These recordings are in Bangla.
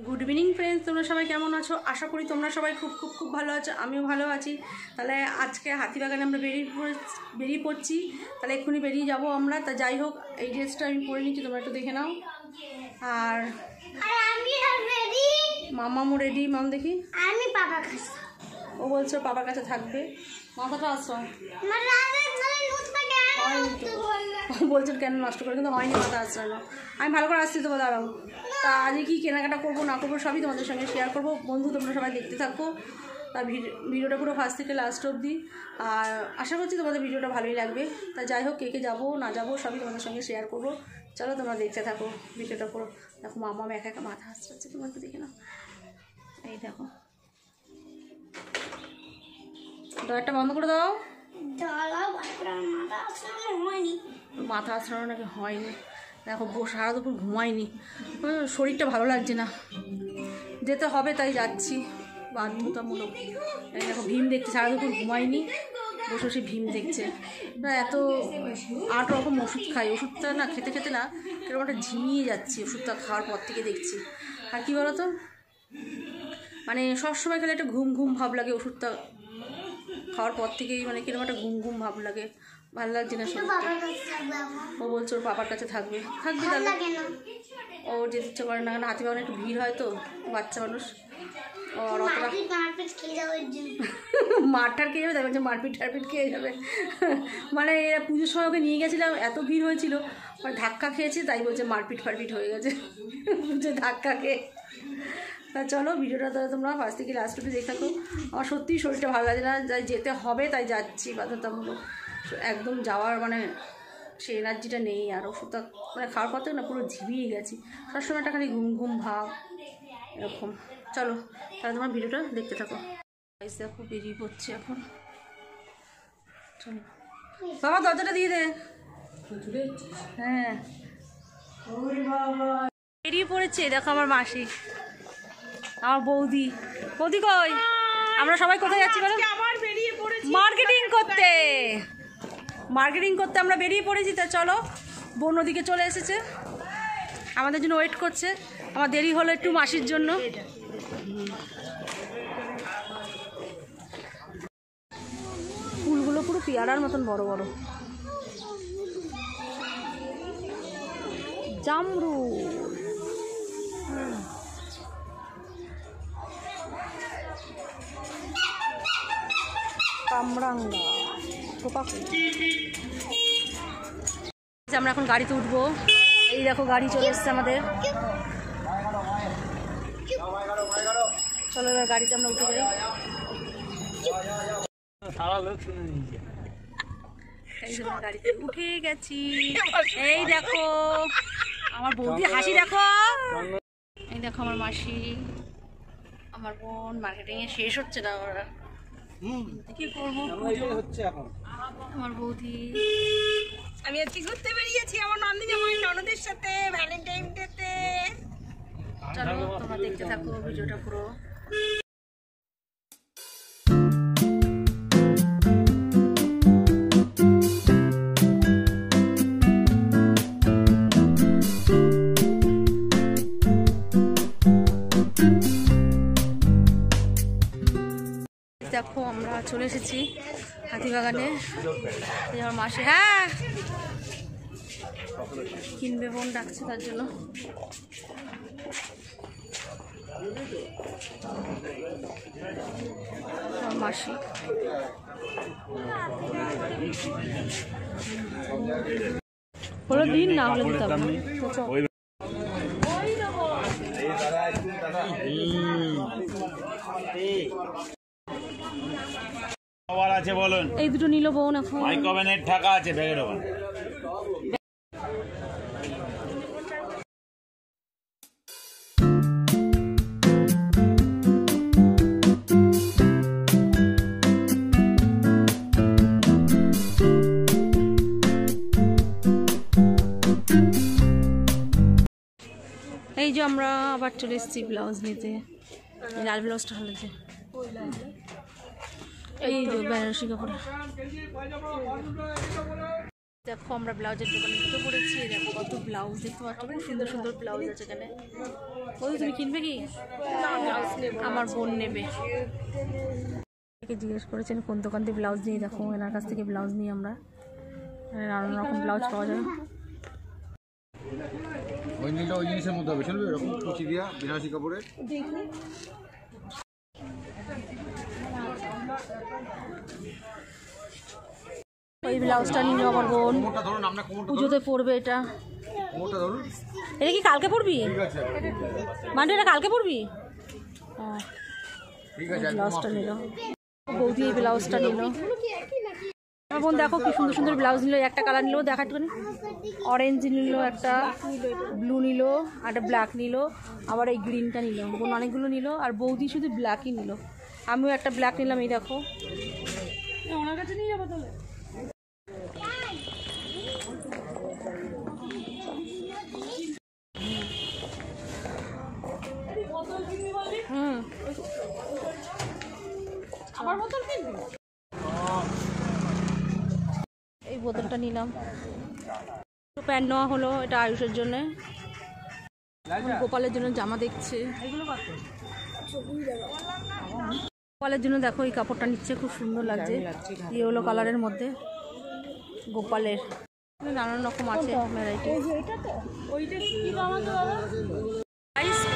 গুড ইভিনিং ফ্রেন্ডস, তোমরা সবাই কেমন আছো? আশা করি তোমরা সবাই খুব খুব খুব ভালো আছো। আমিও ভালো আছি। তাহলে আজকে হাতিবাগানে আমরা বেরিয়ে পড়ছি। তাহলে এক্ষুনি বেরিয়ে যাব আমরা। তা যাই হোক, এই ড্রেসটা আমি পরে নিচ্ছি, তোমরা একটু দেখে নাও। আর মামামও রেডি, মাম দেখি। আমি বাবার কাছে, ও বলছো বাবার কাছে থাকবে। মাথাটা আসো, বলছেন কেন নষ্ট করে, কিন্তু হয়নি, মাথা আসছে না। আমি ভালো করে আসছি, তোমার দাঁড়াও। তা আজকে কী কেনাকাটা করবো না করবো সবই তোমাদের সঙ্গে শেয়ার করবো। বন্ধু তোমরা সবাই দেখতে থাকো। তা ভিডিওটা পুরো ফার্স্ট থেকে লাস্ট অবধি। আর আশা করছি তোমাদের ভিডিওটা ভালোই লাগবে। তা যাই হোক, কে কে যাবো না যাবো সবই তোমাদের সঙ্গে শেয়ার করবো। চলো তোমরা দেখতে থাকো ভিডিওটা পুরো। দেখো মামা একা একা মাথা আসছে, তোমাকে দেখে নাও। এই দেখো, দরজাটা বন্ধ করে দাও। মাথা আসরানো নাকি হয়নি। দেখো সারা দুপুর ঘুমায়নি, শরীরটা ভালো লাগছে না। যেতে হবে তাই যাচ্ছি, বাধ্যতামূলক। এই দেখো ভীম দেখছে, সারা দুপুর ঘুমায়নি, বসে বসে ভীম দেখছে। না এত 8 রকম ওষুধ খাই, ওষুধটা না খেতে খেতে না কিরকম একটা ঝিমিয়ে যাচ্ছি ওষুধটা খাওয়ার পর থেকে দেখছি। আর কী বলো তো, মানে সবসময় খেলে একটা ঘুম ঘুম ভাব লাগে, ওষুধটা খাওয়ার পর থেকেই মানে কিরকম একটা ঘুম ঘুম ভাব লাগে, ভালো লাগছে না শরীরটা। ও বলছে ওর পাপার কাছে থাকবে তাহলে ও যেতে ইচ্ছে করে না, কারণ হাতিবাগানে একটু ভিড় হয় তো, বাচ্চা মানুষ। আর অতটা মারটার খেয়ে যাবে, তাই বলছে মারপিট টারপিট খেয়ে যাবে। মানে এরা পুজোর সময় ওকে নিয়ে গেছিলাম, এত ভিড় হয়েছিল, মানে ধাক্কা খেয়েছে, তাই বলছে মারপিট ফারপিট হয়ে গেছে, বুঝছে ধাক্কা খেয়ে। তা চলো ভিডিওটা তাহলে তোমরা ফার্স্ট থেকে লাস্ট অবধি দেখে থাকো। আমার সত্যিই শরীরটা ভালো লাগে না, যাই যেতে হবে তাই যাচ্ছি বাধ্যতামূলক। একদম যাওয়ার মানে সে এনার্জিটা নেই। আর ওষুধটা মানে খাওয়ার পর থেকে না পুরো ঝিমিয়ে গেছি, সবসময় একটা খালি ঘুম ঘুম ভাব এরকম। চলো তাহলে তোমরা ভিডিওটা দেখতে থাকো। দেখো বেরিয়ে পড়ছে এখন। চলো বাবা, দরজাটা দিয়ে দে। হ্যাঁ বেরিয়ে পড়েছে, দেখো আমার মাসি, আমার বৌদি। বৌদি কই? আমরা সবাই কোথায় যাচ্ছি বলো? মার্কেটিং করতে আমরা বেরিয়ে পড়েছি। তা চলো, বোন ওদিকে চলে এসেছে, আমাদের জন্য ওয়েট করছে। আমার দেরি হলো একটু মাসির জন্য। ফুলগুলো পুরো পেয়ারার মতন বড় বড়। জামরু, কামরাঙ্গা, আমরা এখন গাড়িতে উঠবো। এই দেখো গাড়ি চলে এসছে আমাদের। চলো এবার গাড়িতে আমরা উঠে যাই। গাড়িতে উঠে গেছি। এই দেখো আমার বৌদি হাসি, দেখো এই দেখো আমার মাসি, আমার বোন। মার্কেটিং এ শেষ হচ্ছে না, ওরা কি করবো হচ্ছে এখন। আমার বৌদি, আমি আজকে ঘুরতে বেরিয়েছি আমার ননদের সাথে ভ্যালেন্টাইন ডেতে। চলো তোমরা দেখতে থাকো ভিডিওটা পুরো। দেখো আমরা চলে এসেছি হাতিবাগানে। আমার মাসি হ্যাঁ কিনবে, বোন ডাকছে তার জন্য। আমার মাসি হলো দিন না হলে দিতে হবে। আছে বলুন, এই দুটো নিল বোন এখন। মাইক্রোওভেনের ঢাকা আছে ব্যাগের ওপর। এই যে আমরা আবার চলে এসেছি ব্লাউজ নিতে। লাল ব্লাউজটা ভালো লাগছে, এই যে বেনারসি কাপড়। দেখো আমরা ব্লাউজের দোকানে ঢুকে পড়েছি। দেখো কত ব্লাউজ দেখতে পাচ্ছ, খুব সুন্দর সুন্দর ব্লাউজ আছে এখানে। ওই তুমি কিনবে কি? আমার বোন নেবে। জিজ্ঞেস করেছেন কোন দোকান থেকে ব্লাউজ নিয়ে, দেখো এনার কাছ থেকে ব্লাউজ নিই আমরা। নানান রকম ব্লাউজ পাওয়া যাবে। ওই নীলটা ওই জিনিসের মধ্যে হবে, চলবে এরকম কুচি দিয়া বিনাশি কাপড়ের। ওই ব্লাউজটা নিল আমার বোন, কোমরটা ধরুন, আপনার কোমরটা পুজোতে পরবে এটা। কোমরটা ধরুন। এটা কি কালকে পরবি? ঠিক আছে, মানে এটা কালকে পরবি? ঠিক আছে। ব্লাউজটা নিল বৌদি, এই ব্লাউজটা নিল আমার বোন। দেখো কি সুন্দর সুন্দর ব্লাউজ নিল। একটা কালার নিল, দেখা একটুখানি। অরেঞ্জ নিল একটা, ব্লু নিল, আর একটা ব্ল্যাক নিল, আবার এই গ্রিনটা নিল। বোন অনেকগুলো নিল, আর বৌদি শুধু ব্ল্যাকই নিল। আমিও একটা ব্ল্যাক নিলাম। এই দেখো, ওনার কাছে নিয়ে যাবো তাহলে। এই বোতলটা নিলাম। প্যান্ট নেওয়া হলো, এটা আয়ুষের জন্য। গোপালের জন্য জামা দেখছে। গোপালের জন্য দেখো এই কাপড়টা নিচ্ছে, খুব সুন্দর লাগছে, ইয়েলো কালারের মধ্যে গোপালের। নানান রকম আছে ভ্যারাইটি।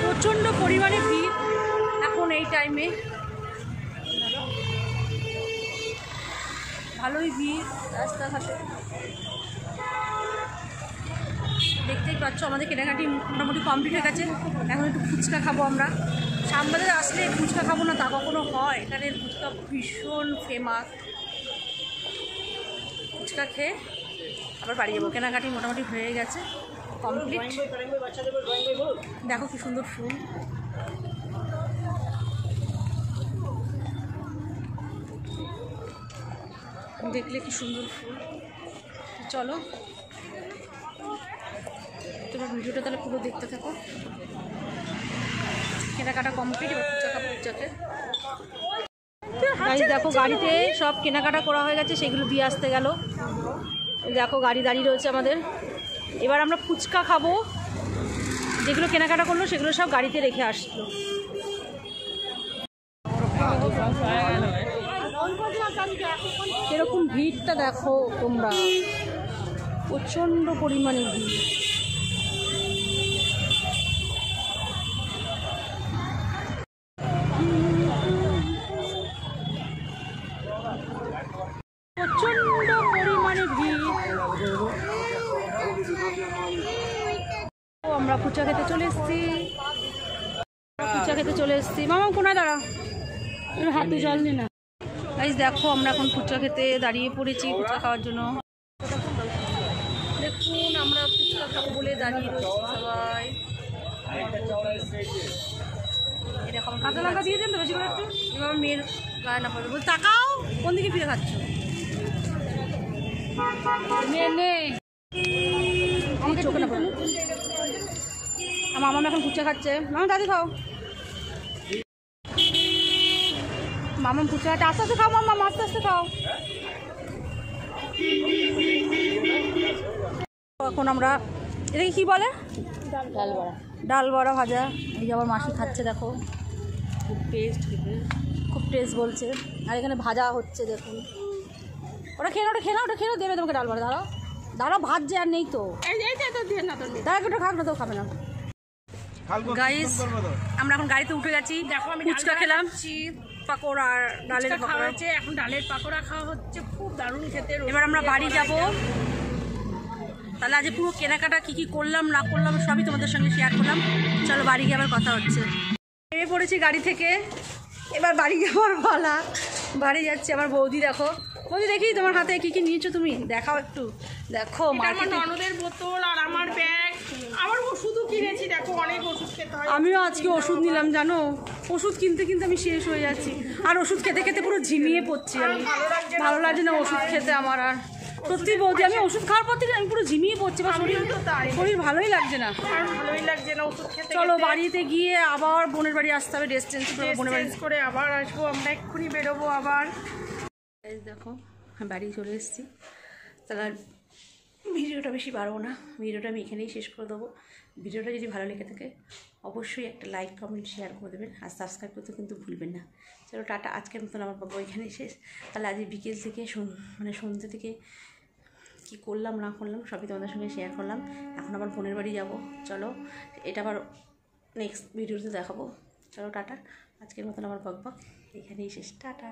প্রচন্ড পরিমাণে ভিড় এখন এই টাইমে, ভালোই ভিড় রাস্তাঘাটে। দেখতেই পাচ্ছ আমাদের কেনাকাটি মোটামুটি কমপ্লিট হয়ে গেছে। এখন একটু ফুচকা খাবো আমরা। শ্যামবাজারে আসলে ফুচকা খাবো না তা কখনো হয়? এখানের ফুচকা ভীষণ ফেমাস। ফুচকা খেয়ে আবার বাড়ি যাবো। কেনাকাটি মোটামুটি হয়ে গেছে, কমপ্লিট। দেখো কি সুন্দর ফুল। দেখলে কি সুন্দর ফুল। চলো তোমার ভিডিওটা তাহলে পুরো দেখতে থাকো। কেনাকাটা কমপ্লিট, এবার ফুচকা খাবো। ফুচকাকে গাড়ি দেখো, গাড়িতে সব কেনাকাটা করা হয়ে গেছে, সেগুলো দিয়ে আসতে গেল। দেখো গাড়ি দাঁড়িয়ে রয়েছে আমাদের। এবার আমরা ফুচকা খাবো। যেগুলো কেনাকাটা করলো সেগুলো সব গাড়িতে রেখে আসলো। এরকম ভিড়টা দেখো তোমরা, প্রচণ্ড পরিমাণে ভিড়। প্রচণ্ড পরিমাণে ভিড়। আমরা ফুচকা খেতে চলে এসেছি। ফুচকা খেতে চলে এসেছি। মামা কোনায় দাঁড়া, হাতে জল নে না। গাইস দেখো আমরা এখন ফুচকা খেতে দাঁড়িয়ে পড়েছি ফুচকা খাওয়ার জন্য। দেখুন আমরা ফুচকা খাবো বলে দাঁড়িয়ে রয়েছি সবাই। এরকম কাঁচা লঙ্কা দিয়ে দেন তো বেশি করে একটু। এবার মেয়ের গায়ে না পড়বে। বল তাকাও, কোন দিকে ফিরে খাচ্ছ? আমার চোখে না পড়বে। আমার মামা এখন ফুচকা খাচ্ছে। মামা দাদি খাও। মামা ফুচকা খাচ্ছে। আস্তে আস্তে খাও মামা, আস্তে আস্তে খাও। এখন আমরা এটাকে কি বলে? ডাল বড়া। ডাল বড়া ভাজা। এই যে আবার মাসি খাচ্ছে দেখো, খুব টেস্ট, খুব টেস্ট বলছে। আর এখানে ভাজা হচ্ছে দেখুন। ওটা খেয়ে নাও, ওটা খেয়ে নাও, ওটা খেয়ে নাও, দেবে তোমাকে ডাল বড়া। দাঁড়াও দাঁড়াও, ভাত যে আর নেই তো। দাঁড়া ওটা খাক না, তো খাবে না। গাইস আমরা এখন গাড়িতে উঠে গেছি। দেখো আমি ফুচকা খেলাম, পাকোড়া আর ডালের পাকোড়া হচ্ছে। এখন ডালের পাকোড়া খাওয়া হচ্ছে, খুব দারুণ খেতে। এবার আমরা বাড়ি যাব। তাহলে আজ পুরো কেনাকাটা কী কী করলাম না করলাম সবই তোমাদের সঙ্গে শেয়ার করলাম। চলো বাড়ি গিয়ে আবার কথা হচ্ছে। নেমে পড়েছি গাড়ি থেকে, এবার বাড়ি যাওয়ার পালা। বাড়ি যাচ্ছে আমার বৌদি। দেখো বৌদি, দেখি তোমার হাতে কী কী নিয়েছো তুমি, দেখাও একটু। দেখো আমার ননদের বোতল আর আমার ব্যাগ, আমার ওষুধও কিনেছি। দেখো অনেক ওষুধ খেতে হয়। আমিও আজকে ওষুধ নিলাম জানো। ওষুধ কিনতে কিনতে আমি শেষ হয়ে যাচ্ছি। আর ওষুধ খেতে খেতে পুরো ঝিমিয়ে পড়ছি আমি। ভালো লাগছে না ওষুধ খেতে আমার। আর সত্যি বৌদি, আমি ওষুধ খাওয়ার পর থেকে আমি পুরো ঝিমিয়ে পড়ছি। বা শরীর ভালোই লাগছে না। ভালোই লাগছে না ওষুধ খেতে। চলো বাড়িতে গিয়ে আবার বোনের বাড়ি আসতে হবে। ড্রেস চেঞ্জ করে বোনের বাড়ি করে আবার আসবো। আমরা এক্ষুনি বেরোবো আবার। দেখো বাড়ি চলে এসেছি। তাহলে ভিডিওটা বেশি বাড়বো না, ভিডিওটা আমি এখানেই শেষ করে দেবো। ভিডিওটা যদি ভালো লেগে থাকে অবশ্যই একটা লাইক কমেন্ট শেয়ার করে দেবেন, আর সাবস্ক্রাইব করতে কিন্তু ভুলবেন না। চলো টাটা, আজকের মতন আমার পাবো এখানেই শেষ। তাহলে আজ বিকেল থেকে সন্ধ্যে থেকে কী করলাম না করলাম সবই তোমাদের সঙ্গে শেয়ার করলাম। এখন আবার বোনের বাড়ি যাব, চলো এটা আবার নেক্সট ভিডিওতে দেখাবো। চলো টাটা, আজকের মতন আমার বকবক এখানেই শেষ, টাটা।